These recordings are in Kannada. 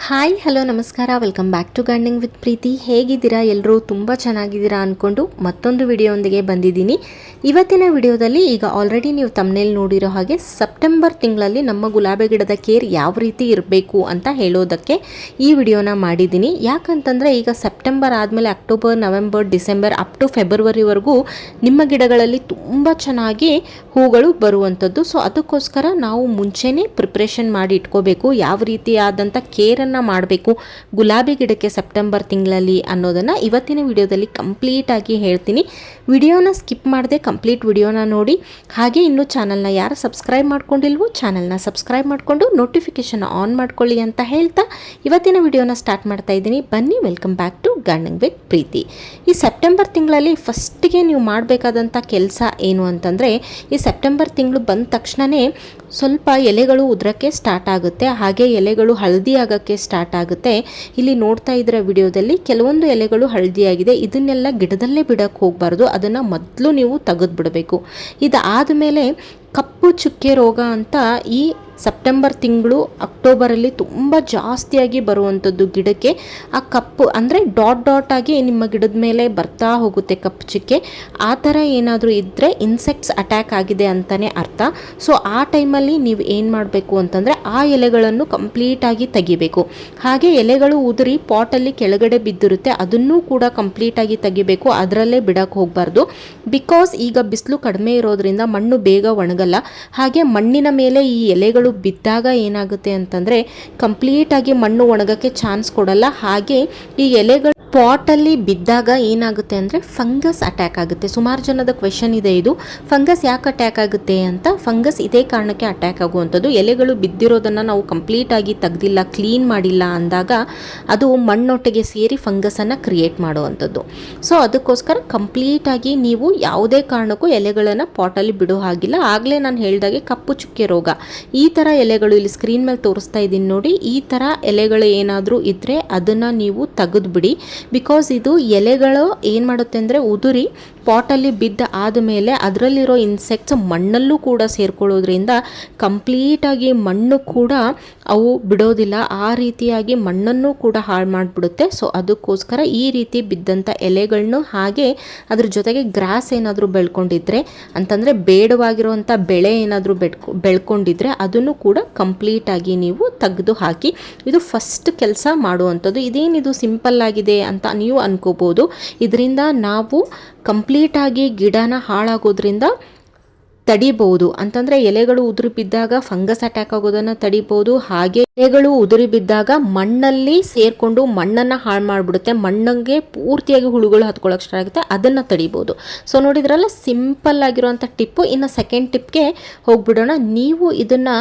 ಹಾಯ್ ಹಲೋ ನಮಸ್ಕಾರ, welcome back to gardening with Preethi. ಹೇಗಿದ್ದೀರಾ ಎಲ್ಲರೂ? ತುಂಬ ಚೆನ್ನಾಗಿದ್ದೀರಾ ಅಂದ್ಕೊಂಡು ಮತ್ತೊಂದು ವಿಡಿಯೋದೊಂದಿಗೆ ಬಂದಿದ್ದೀನಿ. ಇವತ್ತಿನ ವಿಡಿಯೋದಲ್ಲಿ ಈಗ ಆಲ್ರೆಡಿ ನೀವು ತಮ್ಮನೇಲಿ ನೋಡಿರೋ ಹಾಗೆ ಸೆಪ್ಟೆಂಬರ್ ತಿಂಗಳಲ್ಲಿ ನಮ್ಮ ಗುಲಾಬಿ ಗಿಡದ ಕೇರ್ ಯಾವ ರೀತಿ ಇರಬೇಕು ಅಂತ ಹೇಳೋದಕ್ಕೆ ಈ ವಿಡಿಯೋನ ಮಾಡಿದ್ದೀನಿ. ಯಾಕಂತಂದರೆ ಈಗ ಸೆಪ್ಟೆಂಬರ್ ಆದಮೇಲೆ October, November, December up to ಫೆಬ್ರವರಿವರೆಗೂ ನಿಮ್ಮ ಗಿಡಗಳಲ್ಲಿ ತುಂಬ ಚೆನ್ನಾಗಿ ಹೂಗಳು ಬರುವಂಥದ್ದು. ಸೊ ಅದಕ್ಕೋಸ್ಕರ ನಾವು ಮುಂಚೆನೇ ಪ್ರಿಪ್ರೇಷನ್ ಮಾಡಿ ಇಟ್ಕೋಬೇಕು. ಯಾವ ರೀತಿಯಾದಂಥ ಕೇರನ್ನು ಮಾಡಬೇಕು ಗುಲಾಬಿ ಗಿಡಕ್ಕೆ ಸೆಪ್ಟೆಂಬರ್ ತಿಂಗಳಲ್ಲಿ ಅನ್ನೋದನ್ನು ಇವತ್ತಿನ ವಿಡಿಯೋದಲ್ಲಿ ಕಂಪ್ಲೀಟಾಗಿ ಹೇಳ್ತೀನಿ. ವಿಡಿಯೋನ ಸ್ಕಿಪ್ ಮಾಡದೆ ಕಂಪ್ಲೀಟ್ ವಿಡಿಯೋನ ನೋಡಿ. ಹಾಗೆ ಇನ್ನೂ ಚಾನಲ್ನ ಯಾರು ಸಬ್ಸ್ಕ್ರೈಬ್ ಮಾಡ್ಕೊಂಡಿಲ್ವೋ ಚಾನಲ್ನ ಸಬ್ಸ್ಕ್ರೈಬ್ ಮಾಡಿಕೊಂಡು ನೋಟಿಫಿಕೇಷನ್ ಆನ್ ಮಾಡ್ಕೊಳ್ಳಿ ಅಂತ ಹೇಳ್ತಾ ಇವತ್ತಿನ ವಿಡಿಯೋನ ಸ್ಟಾರ್ಟ್ ಮಾಡ್ತಾ ಇದ್ದೀನಿ. ಬನ್ನಿ, welcome back to gardening with Preethi. ಈ ಸೆಪ್ಟೆಂಬರ್ ತಿಂಗಳಲ್ಲಿ ಫಸ್ಟಿಗೆ ನೀವು ಮಾಡಬೇಕಾದಂಥ ಕೆಲಸ ಏನು ಅಂತಂದರೆ, ಈ ಸೆಪ್ಟೆಂಬರ್ ತಿಂಗಳು ಬಂದ ತಕ್ಷಣವೇ ಸ್ವಲ್ಪ ಎಲೆಗಳು ಉದುರಕ್ಕೆ ಸ್ಟಾರ್ಟ್ ಆಗುತ್ತೆ, ಹಾಗೆ ಎಲೆಗಳು ಹಳದಿ ಆಗೋಕ್ಕೆ ಸ್ಟಾರ್ಟ್ ಆಗುತ್ತೆ. ಇಲ್ಲಿ ನೋಡ್ತಾ ಇದ್ದೀರ ವಿಡಿಯೋದಲ್ಲಿ ಕೆಲವೊಂದು ಎಲೆಗಳು ಹಳದಿಯಾಗಿದೆ. ಇದನ್ನೆಲ್ಲ ಗಿಡದಲ್ಲೇ ಬಿಡೋಕ್ಕೆ ಹೋಗಬಾರ್ದು, ಅದನ್ನು ಮೊದಲು ನೀವು ತೆಗೆದು ಬಿಡಬೇಕು. ಇದಾದ ಮೇಲೆ ಕಪ್ಪು ಚುಕ್ಕೆ ರೋಗ ಅಂತ ಈ ಸೆಪ್ಟೆಂಬರ್ ತಿಂಗಳು ಅಕ್ಟೋಬರಲ್ಲಿ ತುಂಬ ಜಾಸ್ತಿಯಾಗಿ ಬರುವಂಥದ್ದು ಗಿಡಕ್ಕೆ. ಆ ಕಪ್ಪು ಅಂದರೆ ಡಾಟ್ ಆಗಿ ನಿಮ್ಮ ಗಿಡದ ಮೇಲೆ ಬರ್ತಾ ಹೋಗುತ್ತೆ ಕಪ್ಪು ಚುಕ್ಕೆ. ಆ ಥರ ಏನಾದರೂ ಇದ್ದರೆ ಇನ್ಸೆಕ್ಟ್ಸ್ ಅಟ್ಯಾಕ್ ಆಗಿದೆ ಅಂತಲೇ ಅರ್ಥ. ಸೊ ಆ ಟೈಮಲ್ಲಿ ನೀವು ಏನು ಮಾಡಬೇಕು ಅಂತಂದರೆ ಆ ಎಲೆಗಳನ್ನು ಕಂಪ್ಲೀಟಾಗಿ ತೆಗಿಬೇಕು. ಹಾಗೆ ಎಲೆಗಳು ಉದುರಿ ಪಾಟಲ್ಲಿ ಕೆಳಗಡೆ ಬಿದ್ದಿರುತ್ತೆ, ಅದನ್ನೂ ಕೂಡ ಕಂಪ್ಲೀಟಾಗಿ ತೆಗಿಬೇಕು. ಅದರಲ್ಲೇ ಬಿಡೋಕ್ಕೆ ಹೋಗಬಾರ್ದು. ಬಿಕಾಸ್ ಈಗ ಬಿಸಿಲು ಕಡಿಮೆ ಇರೋದ್ರಿಂದ ಮಣ್ಣು ಬೇಗ ಒಣಗಲ್ಲ. ಹಾಗೆ ಮಣ್ಣಿನ ಮೇಲೆ ಈ ಎಲೆಗಳು ಬಿದ್ದಾಗ ಏನಾಗುತ್ತೆ ಅಂತಂದರೆ ಕಂಪ್ಲೀಟಾಗಿ ಮಣ್ಣು ಒಣಗಕ್ಕೆ ಚಾನ್ಸ್ ಕೊಡಲ್ಲ. ಹಾಗೆ ಈ ಎಲೆಗಳು ಪಾಟಲ್ಲಿ ಬಿದ್ದಾಗ ಏನಾಗುತ್ತೆ ಅಂದರೆ ಫಂಗಸ್ ಅಟ್ಯಾಕ್ ಆಗುತ್ತೆ. ಸುಮಾರು ಜನದ ಕ್ವೆಶನ್ ಇದೆ ಇದು, ಫಂಗಸ್ ಯಾಕೆ ಅಟ್ಯಾಕ್ ಆಗುತ್ತೆ ಅಂತ. ಫಂಗಸ್ ಇದೇ ಕಾರಣಕ್ಕೆ ಅಟ್ಯಾಕ್ ಆಗುವಂಥದ್ದು. ಎಲೆಗಳು ಬಿದ್ದಿರೋದನ್ನು ನಾವು ಕಂಪ್ಲೀಟಾಗಿ ತೆಗ್ದಿಲ್ಲ, ಕ್ಲೀನ್ ಮಾಡಿಲ್ಲ ಅಂದಾಗ ಅದು ಮಣ್ಣೊಟ್ಟಿಗೆ ಸೇರಿ ಫಂಗಸನ್ನು ಕ್ರಿಯೇಟ್ ಮಾಡುವಂಥದ್ದು. ಸೊ ಅದಕ್ಕೋಸ್ಕರ ಕಂಪ್ಲೀಟಾಗಿ ನೀವು ಯಾವುದೇ ಕಾರಣಕ್ಕೂ ಎಲೆಗಳನ್ನು ಪಾಟಲ್ಲಿ ಬಿಡೋ ಹಾಗಿಲ್ಲ. ಆಗಲೇ ನಾನು ಹೇಳಿದಾಗೆ ಕಪ್ಪು ಚುಕ್ಕೆ ರೋಗ, ಈ ಥರ ಎಲೆಗಳು ಇಲ್ಲಿ ಸ್ಕ್ರೀನ್ ಮೇಲೆ ತೋರಿಸ್ತಾ ಇದ್ದೀನಿ ನೋಡಿ, ಈ ಥರ ಎಲೆಗಳು ಏನಾದರೂ ಇದ್ದರೆ ಅದನ್ನು ನೀವು ತೆಗೆದುಬಿಡಿ. ಬಿಕಾಸ್ ಇದು ಎಲೆಗಳು ಏನು ಮಾಡುತ್ತೆ ಅಂದರೆ ಉದುರಿ ಪಾಟಲ್ಲಿ ಬಿದ್ದ ಆದಮೇಲೆ ಅದರಲ್ಲಿರೋ ಇನ್ಸೆಕ್ಟ್ಸ್ ಮಣ್ಣಲ್ಲೂ ಕೂಡ ಸೇರ್ಕೊಳ್ಳೋದ್ರಿಂದ ಕಂಪ್ಲೀಟಾಗಿ ಮಣ್ಣು ಕೂಡ ಅವು ಬಿಡೋದಿಲ್ಲ, ಆ ರೀತಿಯಾಗಿ ಮಣ್ಣನ್ನು ಕೂಡ ಹಾಳು ಮಾಡಿಬಿಡುತ್ತೆ. ಸೊ ಅದಕ್ಕೋಸ್ಕರ ಈ ರೀತಿ ಬಿದ್ದಂಥ ಎಲೆಗಳನ್ನು, ಹಾಗೆ ಅದ್ರ ಜೊತೆಗೆ ಗ್ರಾಸ್ ಏನಾದರೂ ಬೆಳ್ಕೊಂಡಿದ್ರೆ ಅಂತಂದರೆ ಬೇಡವಾಗಿರುವಂಥ ಬೆಳೆ ಏನಾದರೂ ಬೆಳ್ಕೊಂಡಿದ್ರೆ ಅದನ್ನು ಕೂಡ ಕಂಪ್ಲೀಟಾಗಿ ನೀವು ತೆಗೆದು ಹಾಕಿ. ಇದು ಫಸ್ಟ್ ಕೆಲಸ ಮಾಡುವಂಥದ್ದು. ಇದೇನಿದು ಸಿಂಪಲ್ ಆಗಿದೆ ಅಂತ ನೀವು ಅನ್ಕೋಬೋದು. ಇದರಿಂದ ನಾವು ಕಂಪ್ಲೀಟಾಗಿ ಗಿಡನ ಹಾಳಾಗೋದ್ರಿಂದ ತಡಿಬಹುದು. ಅಂತಂದರೆ ಎಲೆಗಳು ಉದುರಿ ಬಿದ್ದಾಗ ಫಂಗಸ್ ಅಟ್ಯಾಕ್ ಆಗೋದನ್ನು ತಡಿಬಹುದು. ಹಾಗೆ ಎಲೆಗಳು ಉದುರಿ ಬಿದ್ದಾಗ ಮಣ್ಣಲ್ಲಿ ಸೇರಿಕೊಂಡು ಮಣ್ಣನ್ನು ಹಾಳು ಮಾಡಿಬಿಡುತ್ತೆ, ಮಣ್ಣಿಗೆ ಪೂರ್ತಿಯಾಗಿ ಹುಳುಗಳು ಹತ್ಕೊಳ್ಳೋಕೆ ಸ್ಟಾರ್ಟ್ ಆಗುತ್ತೆ, ಅದನ್ನು ತಡಿಬೋದು. ಸೊ ನೋಡಿದ್ರಲ್ಲ, ಸಿಂಪಲ್ ಆಗಿರುವಂಥ ಟಿಪ್ಪು. ಇನ್ನು ಸೆಕೆಂಡ್ ಟಿಪ್ಗೆ ಹೋಗ್ಬಿಡೋಣ. ನೀವು ಇದನ್ನು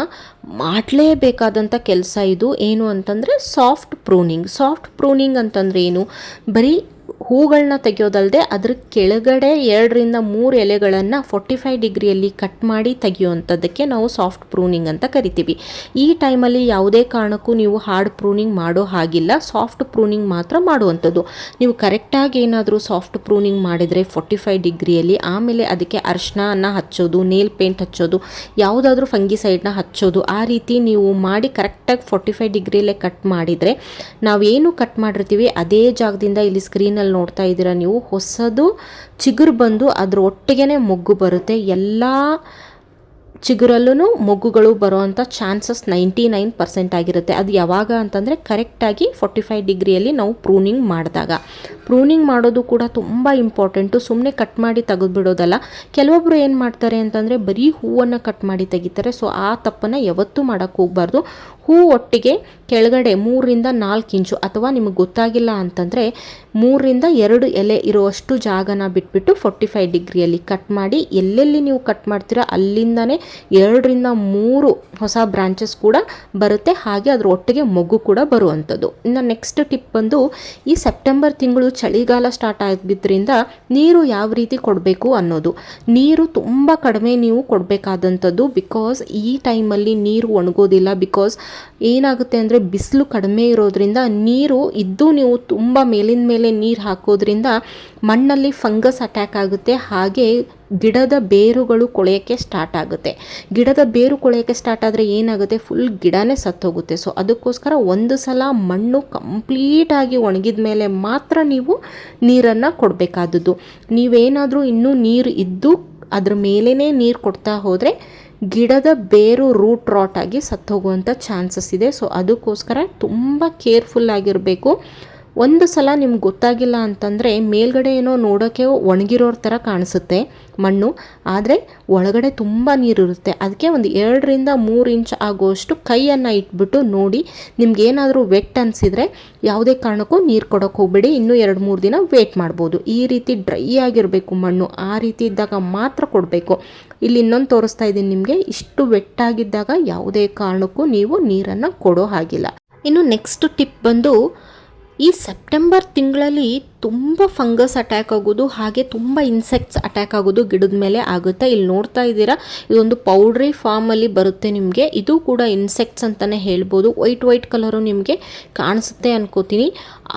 ಮಾಡಲೇಬೇಕಾದಂಥ ಕೆಲಸ ಇದು. ಏನು ಅಂತಂದರೆ ಸಾಫ್ಟ್ ಪ್ರೂನಿಂಗ್ ಅಂತಂದರೆ ಏನು? ಬರೀ ಹೂಗಳನ್ನ ತೆಗೆಯೋದಲ್ಲದೆ ಅದ್ರ ಕೆಳಗಡೆ 2ರಿಂದ 3 ಎಲೆಗಳನ್ನು 45 ಡಿಗ್ರಿಯಲ್ಲಿ ಕಟ್ ಮಾಡಿ ತೆಗೆಯುವಂಥದ್ದಕ್ಕೆ ನಾವು ಸಾಫ್ಟ್ ಪ್ರೂನಿಂಗ್ ಅಂತ ಕರಿತೀವಿ. ಈ ಟೈಮಲ್ಲಿ ಯಾವುದೇ ಕಾರಣಕ್ಕೂ ನೀವು ಹಾರ್ಡ್ ಪ್ರೂನಿಂಗ್ ಮಾಡೋ ಹಾಗಿಲ್ಲ, ಸಾಫ್ಟ್ ಪ್ರೂನಿಂಗ್ ಮಾತ್ರ ಮಾಡುವಂಥದ್ದು. ನೀವು ಕರೆಕ್ಟಾಗಿ ಏನಾದರೂ ಸಾಫ್ಟ್ ಪ್ರೂನಿಂಗ್ ಮಾಡಿದರೆ 45 ಡಿಗ್ರಿಯಲ್ಲಿ, ಆಮೇಲೆ ಅದಕ್ಕೆ ಅರಿಶಿನ ಹಚ್ಚೋದು, ನೇಲ್ ಪೇಂಟ್ ಹಚ್ಚೋದು, ಯಾವುದಾದ್ರೂ ಫಂಗಿಸೈಡ್ನ ಹಚ್ಚೋದು, ಆ ರೀತಿ ನೀವು ಮಾಡಿ ಕರೆಕ್ಟಾಗಿ 45 ಡಿಗ್ರಿಯಲ್ಲೇ ಕಟ್ ಮಾಡಿದರೆ ನಾವೇನು ಕಟ್ ಮಾಡಿರ್ತೀವಿ ಅದೇ ಜಾಗದಿಂದ ಇಲ್ಲಿ ಸ್ಕ್ರೀನಲ್ಲಿ ನೋಡ್ತಾ ಇದ್ದೀರಾ ನೀವು, ಹೊಸದು ಚಿಗುರು ಬಂದು ಅದ್ರ ಒಟ್ಟಿಗೆ ಮೊಗ್ಗು ಬರುತ್ತೆ. ಎಲ್ಲ ಚಿಗುರಲ್ಲೂ ಮೊಗ್ಗುಗಳು ಬರುವಂಥ ಚಾನ್ಸಸ್ 99% ಆಗಿರುತ್ತೆ. ಅದು ಯಾವಾಗ ಅಂತಂದರೆ ಕರೆಕ್ಟಾಗಿ 45 ಡಿಗ್ರಿಯಲ್ಲಿ ನಾವು ಪ್ರೂನಿಂಗ್ ಮಾಡಿದಾಗ. ಪ್ರೂನಿಂಗ್ ಮಾಡೋದು ಕೂಡ ತುಂಬ ಇಂಪಾರ್ಟೆಂಟು. ಸುಮ್ಮನೆ ಕಟ್ ಮಾಡಿ ತೆಗೆದುಬಿಡೋದಲ್ಲ. ಕೆಲವೊಬ್ಬರು ಏನು ಮಾಡ್ತಾರೆ ಅಂತಂದರೆ ಬರೀ ಹೂವನ್ನು ಕಟ್ ಮಾಡಿ ತೆಗಿತಾರೆ. ಸೊ ಆ ತಪ್ಪನ್ನು ಯಾವತ್ತೂ ಮಾಡೋಕ್ಕೆ ಹೋಗಬಾರ್ದು. ಹೂ ಒಟ್ಟಿಗೆ ಕೆಳಗಡೆ 3ರಿಂದ 4 ಇಂಚು, ಅಥವಾ ನಿಮಗೆ ಗೊತ್ತಾಗಿಲ್ಲ ಅಂತಂದರೆ 3ರಿಂದ 2 ಎಲೆ ಇರುವಷ್ಟು ಜಾಗನ ಬಿಟ್ಬಿಟ್ಟು 45 ಡಿಗ್ರಿಯಲ್ಲಿ ಕಟ್ ಮಾಡಿ, ಎಲ್ಲೆಲ್ಲಿ ನೀವು ಕಟ್ ಮಾಡ್ತೀರಾ ಅಲ್ಲಿಂದನೇ 2ರಿಂದ 3 ಹೊಸ ಬ್ರಾಂಚಸ್ ಕೂಡ ಬರುತ್ತೆ. ಹಾಗೆ ಅದ್ರ ಒಟ್ಟಿಗೆ ಮೊಗ್ಗು ಕೂಡ ಬರುವಂಥದ್ದು. ಇನ್ನು ನೆಕ್ಸ್ಟ್ ಟಿಪ್ ಬಂದು, ಈ ಸೆಪ್ಟೆಂಬರ್ ತಿಂಗಳು ಚಳಿಗಾಲ ಸ್ಟಾರ್ಟ್ ಆಗಿದ್ದರಿಂದ ನೀರು ಯಾವ ರೀತಿ ಕೊಡಬೇಕು ಅನ್ನೋದು. ನೀರು ತುಂಬ ಕಡಿಮೆ ನೀವು ಕೊಡಬೇಕಾದಂಥದ್ದು. ಬಿಕಾಸ್ ಈ ಟೈಮಲ್ಲಿ ನೀರು ಒಣಗೋದಿಲ್ಲ. ಬಿಕಾಸ್ ಏನಾಗುತ್ತೆ ಅಂದರೆ ಬಿಸಿಲು ಕಡಿಮೆ ಇರೋದ್ರಿಂದ ನೀರು ಇದ್ದು ನೀವು ತುಂಬ ಮೇಲಿನ ಮೇಲೆ ನೀರು ಹಾಕೋದ್ರಿಂದ ಮಣ್ಣಲ್ಲಿ ಫಂಗಸ್ ಅಟ್ಯಾಕ್ ಆಗುತ್ತೆ. ಹಾಗೆ ಗಿಡದ ಬೇರುಗಳು ಕೊಳೆಯೋಕ್ಕೆ ಸ್ಟಾರ್ಟ್ ಆಗುತ್ತೆ. ಗಿಡದ ಬೇರು ಕೊಳೆಯೋಕ್ಕೆ ಸ್ಟಾರ್ಟ್ ಆದರೆ ಏನಾಗುತ್ತೆ, ಫುಲ್ ಗಿಡನೇ ಸತ್ತೋಗುತ್ತೆ. ಸೊ ಅದಕ್ಕೋಸ್ಕರ ಒಂದು ಸಲ ಮಣ್ಣು ಕಂಪ್ಲೀಟಾಗಿ ಒಣಗಿದ ಮೇಲೆ ಮಾತ್ರ ನೀವು ನೀರನ್ನು ಕೊಡಬೇಕಾದದ್ದು. ನೀವೇನಾದರೂ ಇನ್ನೂ ನೀರು ಇದ್ದು ಅದ್ರ ಮೇಲೇ ನೀರು ಕೊಡ್ತಾ ಹೋದರೆ ಗಿಡದ ಬೇರು ರೂಟ್ ರಾಟ್ ಆಗಿ ಸತ್ತೋಗುವಂಥ ಚಾನ್ಸಸ್ ಇದೆ. ಸೊ ಅದಕ್ಕೋಸ್ಕರ ತುಂಬ ಕೇರ್ಫುಲ್ಲಾಗಿರಬೇಕು. ಒಂದು ಸಲ ನಿಮ್ಗೆ ಗೊತ್ತಾಗಿಲ್ಲ ಅಂತಂದರೆ ಮೇಲ್ಗಡೆ ಏನೋ ನೋಡೋಕ್ಕೆ ಒಣಗಿರೋರ ಥರ ಕಾಣಿಸುತ್ತೆ ಮಣ್ಣು, ಆದರೆ ಒಳಗಡೆ ತುಂಬ ನೀರಿರುತ್ತೆ. ಅದಕ್ಕೆ ಒಂದು 2 ರಿಂದ 3 ಇಂಚ್ ಆಗುವಷ್ಟು ಕೈಯನ್ನು ಇಟ್ಬಿಟ್ಟು ನೋಡಿ. ನಿಮ್ಗೇನಾದರೂ ವೆಟ್ ಅನಿಸಿದರೆ ಯಾವುದೇ ಕಾರಣಕ್ಕೂ ನೀರು ಕೊಡೋಕ್ಕೆ ಹೋಗಬೇಡಿ. ಇನ್ನೂ 2-3 ದಿನ ವೇಟ್ ಮಾಡ್ಬೋದು. ಈ ರೀತಿ ಡ್ರೈ ಆಗಿರಬೇಕು ಮಣ್ಣು, ಆ ರೀತಿ ಇದ್ದಾಗ ಮಾತ್ರ ಕೊಡಬೇಕು. ಇಲ್ಲಿ ಇನ್ನೊಂದು ತೋರಿಸ್ತಾ ಇದ್ದೀನಿ ನಿಮಗೆ. ಇಷ್ಟು ವೆಟ್ಟಾಗಿದ್ದಾಗ ಯಾವುದೇ ಕಾರಣಕ್ಕೂ ನೀವು ನೀರನ್ನು ಕೊಡೋ ಹಾಗಿಲ್ಲ. ಇನ್ನು ನೆಕ್ಸ್ಟ್ ಟಿಪ್ ಬಂದು, ಈ ಸೆಪ್ಟೆಂಬರ್ ತಿಂಗಳಲ್ಲಿ ತುಂಬ ಫಂಗಸ್ ಅಟ್ಯಾಕ್ ಆಗೋದು, ಹಾಗೆ ತುಂಬ ಇನ್ಸೆಕ್ಟ್ಸ್ ಅಟ್ಯಾಕ್ ಆಗೋದು ಗಿಡದ ಮೇಲೆ ಆಗುತ್ತೆ. ಇಲ್ಲಿ ನೋಡ್ತಾ ಇದ್ದೀರಾ, ಇದೊಂದು ಪೌಡ್ರಿ ಫಾರ್ಮಲ್ಲಿ ಬರುತ್ತೆ ನಿಮಗೆ. ಇದು ಕೂಡ ಇನ್ಸೆಕ್ಟ್ಸ್ ಅಂತಲೇ ಹೇಳ್ಬೋದು. ವೈಟ್ ಕಲರು ನಿಮಗೆ ಕಾಣಿಸುತ್ತೆ ಅನ್ಕೋತೀನಿ.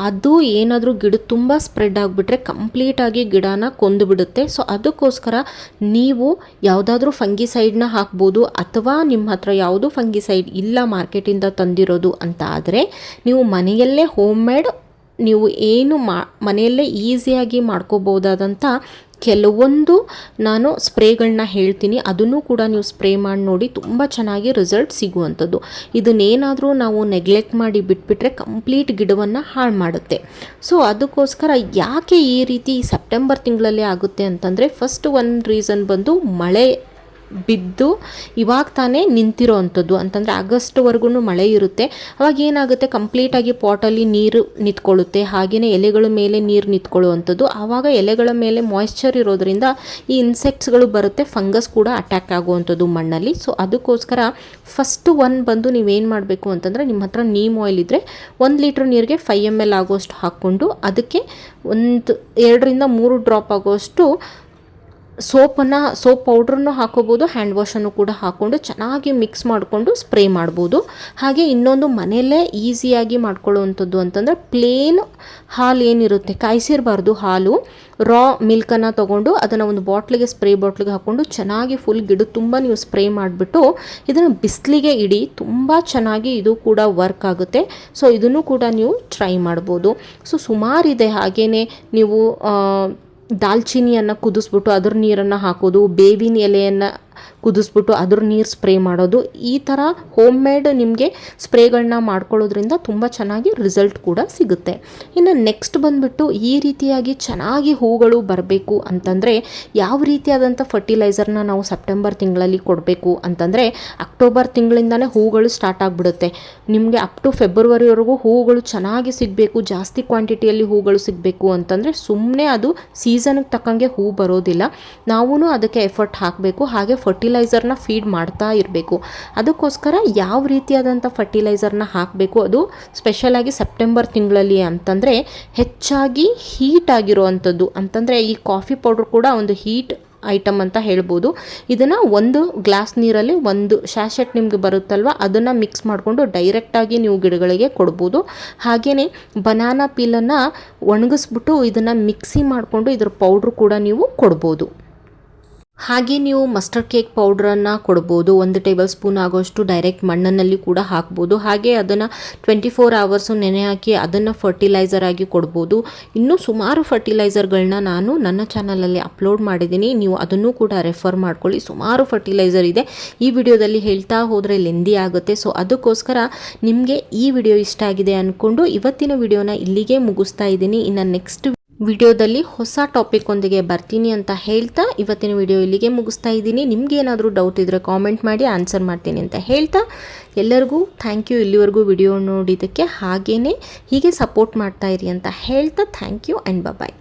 ಅದು ಏನಾದರೂ ಗಿಡ ತುಂಬ ಸ್ಪ್ರೆಡ್ ಆಗಿಬಿಟ್ರೆ ಕಂಪ್ಲೀಟಾಗಿ ಗಿಡನ ಕೊಂದುಬಿಡುತ್ತೆ. ಸೊ ಅದಕ್ಕೋಸ್ಕರ ನೀವು ಯಾವುದಾದ್ರೂ ಫಂಗಿಸೈಡ್ನ ಹಾಕ್ಬೋದು, ಅಥವಾ ನಿಮ್ಮ ಹತ್ರ ಯಾವುದೂ ಫಂಗಿಸೈಡ್ ಇಲ್ಲ ಮಾರ್ಕೆಟಿಂದ ತಂದಿರೋದು ಅಂತ ಆದರೆ ನೀವು ಮನೆಯಲ್ಲೇ ಹೋಮ್ ಮೇಡ್, ನೀವು ಏನು ಮನೆಯಲ್ಲೇ ಈಸಿಯಾಗಿ ಮಾಡ್ಕೋಬೋದಾದಂಥ ಕೆಲವೊಂದು ನಾನು ಸ್ಪ್ರೇಗಳನ್ನ ಹೇಳ್ತೀನಿ. ಅದನ್ನು ಕೂಡ ನೀವು ಸ್ಪ್ರೇ ಮಾಡಿ ನೋಡಿ, ತುಂಬ ಚೆನ್ನಾಗಿ ರಿಸಲ್ಟ್ ಸಿಗುವಂಥದ್ದು. ಇದನ್ನೇನಾದರೂ ನಾವು ನೆಗ್ಲೆಕ್ಟ್ ಮಾಡಿ ಬಿಟ್ಬಿಟ್ರೆ ಕಂಪ್ಲೀಟ್ ಗಿಡವನ್ನು ಹಾಳು ಮಾಡುತ್ತೆ. ಸೊ ಅದಕ್ಕೋಸ್ಕರ ಯಾಕೆ ಈ ರೀತಿ ಸೆಪ್ಟೆಂಬರ್ ತಿಂಗಳಲ್ಲೇ ಆಗುತ್ತೆ ಅಂತಂದರೆ, ಫಸ್ಟ್ ಒಂದು ರೀಸನ್ ಬಂದು ಮಳೆ ಬಿದ್ದು ಇವಾಗ ತಾನೇ ನಿಂತಿರೋ ಅಂಥದ್ದು. ಅಂತಂದರೆ ಆಗಸ್ಟ್ವರೆಗೂ ಮಳೆ ಇರುತ್ತೆ. ಅವಾಗ ಏನಾಗುತ್ತೆ, ಕಂಪ್ಲೀಟಾಗಿ ಪಾಟಲ್ಲಿ ನೀರು ನಿಂತ್ಕೊಳ್ಳುತ್ತೆ, ಹಾಗೆಯೇ ಎಲೆಗಳ ಮೇಲೆ ನೀರು ನಿಂತ್ಕೊಳ್ಳುವಂಥದ್ದು. ಆವಾಗ ಎಲೆಗಳ ಮೇಲೆ ಮಾಯ್ಶ್ಚರ್ ಇರೋದ್ರಿಂದ ಈ ಇನ್ಸೆಕ್ಟ್ಸ್ಗಳು ಬರುತ್ತೆ, ಫಂಗಸ್ ಕೂಡ ಅಟ್ಯಾಕ್ ಆಗುವಂಥದ್ದು ಮಣ್ಣಲ್ಲಿ. ಸೊ ಅದಕ್ಕೋಸ್ಕರ ಫಸ್ಟು ಬಂದು ನೀವೇನು ಮಾಡಬೇಕು ಅಂತಂದರೆ, ನಿಮ್ಮ ಹತ್ರ ನೀಮ್ ಆಯಿಲ್ ಇದ್ದರೆ 1 ಲೀಟ್ರ್ ನೀರಿಗೆ 5 ml ಆಗೋಷ್ಟು ಹಾಕ್ಕೊಂಡು ಅದಕ್ಕೆ 2 ರಿಂದ 3 ಡ್ರಾಪ್ ಆಗೋಷ್ಟು ಸೋಪ್ ಪೌಡ್ರನ್ನು ಹಾಕೋಬೋದು, ಹ್ಯಾಂಡ್ ವಾಶನ್ನು ಕೂಡ ಹಾಕ್ಕೊಂಡು ಚೆನ್ನಾಗಿ ಮಿಕ್ಸ್ ಮಾಡಿಕೊಂಡು ಸ್ಪ್ರೇ ಮಾಡ್ಬೋದು. ಹಾಗೆ ಇನ್ನೊಂದು ಮನೆಯಲ್ಲೇ ಈಸಿಯಾಗಿ ಮಾಡ್ಕೊಳ್ಳುವಂಥದ್ದು ಅಂತಂದರೆ, ಪ್ಲೇನ್ ಹಾಲು ಏನಿರುತ್ತೆ, ಕಾಯಿಸಿರಬಾರ್ದು ಹಾಲು, ರಾ ಮಿಲ್ಕನ್ನು ತೊಗೊಂಡು ಅದನ್ನು ಒಂದು ಸ್ಪ್ರೇ ಬಾಟ್ಲಿಗೆ ಹಾಕ್ಕೊಂಡು ಚೆನ್ನಾಗಿ ಫುಲ್ ಗಿಡ ತುಂಬ ನೀವು ಸ್ಪ್ರೇ ಮಾಡಿಬಿಟ್ಟು ಇದನ್ನು ಬಿಸಿಲಿಗೆ ಇಡಿ. ತುಂಬ ಚೆನ್ನಾಗಿ ಇದು ಕೂಡ ವರ್ಕ್ ಆಗುತ್ತೆ. ಸೊ ಇದನ್ನು ಕೂಡ ನೀವು ಟ್ರೈ ಮಾಡ್ಬೋದು. ಸೊ ಸುಮಾರಿದೆ. ಹಾಗೆಯೇ ನೀವು ದಾಲ್ಚಿನಿಯನ್ನು ಕುದಿಸ್ಬಿಟ್ಟು ಅದ್ರ ನೀರನ್ನು ಹಾಕೋದು, ಬೇವಿನ ಎಲೆಯನ್ನು ಕುದಿಸ್ಬಿಟ್ಟು ಅದ್ರ ನೀರು ಸ್ಪ್ರೇ ಮಾಡೋದು, ಈ ಥರ ಹೋಮ್ ಮೇಡ್ ನಿಮಗೆ ಸ್ಪ್ರೇಗಳನ್ನ ಮಾಡ್ಕೊಳ್ಳೋದ್ರಿಂದ ತುಂಬ ಚೆನ್ನಾಗಿ ರಿಸಲ್ಟ್ ಕೂಡ ಸಿಗುತ್ತೆ. ಇನ್ನು ನೆಕ್ಸ್ಟ್ ಬಂದುಬಿಟ್ಟು, ಈ ರೀತಿಯಾಗಿ ಚೆನ್ನಾಗಿ ಹೂಗಳು ಬರಬೇಕು ಅಂತಂದರೆ ಯಾವ ರೀತಿಯಾದಂಥ ಫರ್ಟಿಲೈಸರ್ನ ನಾವು ಸೆಪ್ಟೆಂಬರ್ ತಿಂಗಳಲ್ಲಿ ಕೊಡಬೇಕು ಅಂತಂದರೆ, ಅಕ್ಟೋಬರ್ ತಿಂಗಳಿಂದನೇ ಹೂಗಳು ಸ್ಟಾರ್ಟ್ ಆಗಿಬಿಡುತ್ತೆ. ನಿಮಗೆ ಅಪ್ ಟು ಫೆಬ್ರವರಿವರೆಗೂ ಹೂಗಳು ಚೆನ್ನಾಗಿ ಸಿಗಬೇಕು, ಜಾಸ್ತಿ ಕ್ವಾಂಟಿಟಿಯಲ್ಲಿ ಹೂಗಳು ಸಿಗಬೇಕು ಅಂತಂದರೆ ಸುಮ್ಮನೆ ಅದು ಸೀಸನ್ಗೆ ತಕ್ಕಂಗೆ ಹೂ ಬರೋದಿಲ್ಲ. ನಾವೂ ಅದಕ್ಕೆ ಎಫರ್ಟ್ ಹಾಕಬೇಕು. ಹಾಗೆ ಫರ್ಟಿಲೈಸರ್ನ ಫೀಡ್ ಮಾಡ್ತಾ ಇರಬೇಕು. ಅದಕ್ಕೋಸ್ಕರ ಯಾವ ರೀತಿಯಾದಂಥ ಫರ್ಟಿಲೈಸರ್ನ ಹಾಕಬೇಕು, ಅದು ಸ್ಪೆಷಲಾಗಿ ಸೆಪ್ಟೆಂಬರ್ ತಿಂಗಳಲ್ಲಿ ಅಂತಂದರೆ ಹೆಚ್ಚಾಗಿ ಹೀಟ್ ಆಗಿರುವಂಥದ್ದು. ಅಂತಂದರೆ ಈ ಕಾಫಿ ಪೌಡ್ರ್ ಕೂಡ ಒಂದು ಹೀಟ್ ಐಟಮ್ ಅಂತ ಹೇಳ್ಬೋದು. ಇದನ್ನು 1 ಗ್ಲಾಸ್ ನೀರಲ್ಲಿ 1 ಶಾಶೆಟ್ ನಿಮಗೆ ಬರುತ್ತಲ್ವ, ಅದನ್ನು ಮಿಕ್ಸ್ ಮಾಡಿಕೊಂಡು ಡೈರೆಕ್ಟಾಗಿ ನೀವು ಗಿಡಗಳಿಗೆ ಕೊಡ್ಬೋದು. ಹಾಗೆಯೇ ಬನಾನಾ ಪೀಲನ್ನು ಒಣಗಿಸ್ಬಿಟ್ಟು ಇದನ್ನು ಮಿಕ್ಸಿ ಮಾಡಿಕೊಂಡು ಇದ್ರ ಪೌಡ್ರು ಕೂಡ ನೀವು ಕೊಡ್ಬೋದು. ಹಾಗೆ ನೀವು ಮಸ್ಟರ್ಡ್ ಕೇಕ್ ಪೌಡ್ರನ್ನು ಕೊಡ್ಬೋದು. 1 ಟೇಬಲ್ ಸ್ಪೂನ್ ಆಗೋಷ್ಟು ಡೈರೆಕ್ಟ್ ಮಣ್ಣಲ್ಲಿ ಕೂಡ ಹಾಕ್ಬೋದು. ಹಾಗೆ ಅದನ್ನು 24 ಅವರ್ಸು ನೆನೆ ಹಾಕಿ ಅದನ್ನು ಫರ್ಟಿಲೈಸರ್ ಆಗಿ ಕೊಡ್ಬೋದು. ಇನ್ನೂ ಸುಮಾರು ಫರ್ಟಿಲೈಸರ್ಗಳನ್ನ ನಾನು ನನ್ನ ಚಾನಲಲ್ಲಿ ಅಪ್ಲೋಡ್ ಮಾಡಿದ್ದೀನಿ, ನೀವು ಅದನ್ನು ಕೂಡ ರೆಫರ್ ಮಾಡ್ಕೊಳ್ಳಿ. ಸುಮಾರು ಫರ್ಟಿಲೈಸರ್ ಇದೆ. ಈ ವಿಡಿಯೋದಲ್ಲಿ ಹೇಳ್ತಾ ಹೋದರೆ ಲೆಂದಿ ಆಗುತ್ತೆ. ಸೊ ಅದಕ್ಕೋಸ್ಕರ ನಿಮಗೆ ಈ ವಿಡಿಯೋ ಇಷ್ಟ ಆಗಿದೆ ಅಂದ್ಕೊಂಡು ಇವತ್ತಿನ ವಿಡಿಯೋನ ಇಲ್ಲಿಗೆ ಮುಗಿಸ್ತಾ ಇದ್ದೀನಿ. ಇನ್ನು ನೆಕ್ಸ್ಟ್ ವಿಡಿಯೋದಲ್ಲಿ ಹೊಸ ಟಾಪಿಕ್ ಒಂದಿಗೆ ಬರ್ತೀನಿ ಅಂತ ಹೇಳ್ತಾ ಇವತ್ತಿನ ವಿಡಿಯೋ ಇಲ್ಲಿಗೆ ಮುಗಿಸ್ತಾ ಇದ್ದೀನಿ. ನಿಮ್ಗೆ ಏನಾದರೂ ಡೌಟ್ ಇದ್ದರೆ ಕಾಮೆಂಟ್ ಮಾಡಿ, ಆನ್ಸರ್ ಮಾಡ್ತೀನಿ ಅಂತ ಹೇಳ್ತಾ ಎಲ್ಲರಿಗೂ ಥ್ಯಾಂಕ್ ಯು ಇಲ್ಲಿವರೆಗೂ ವಿಡಿಯೋ ನೋಡಿದ್ದಕ್ಕೆ. ಹಾಗೆಯೇ ಹೀಗೆ ಸಪೋರ್ಟ್ ಮಾಡ್ತಾ ಇರಿ ಅಂತ ಹೇಳ್ತಾ ಥ್ಯಾಂಕ್ ಯು ಆ್ಯಂಡ್ ಬಾಯ್.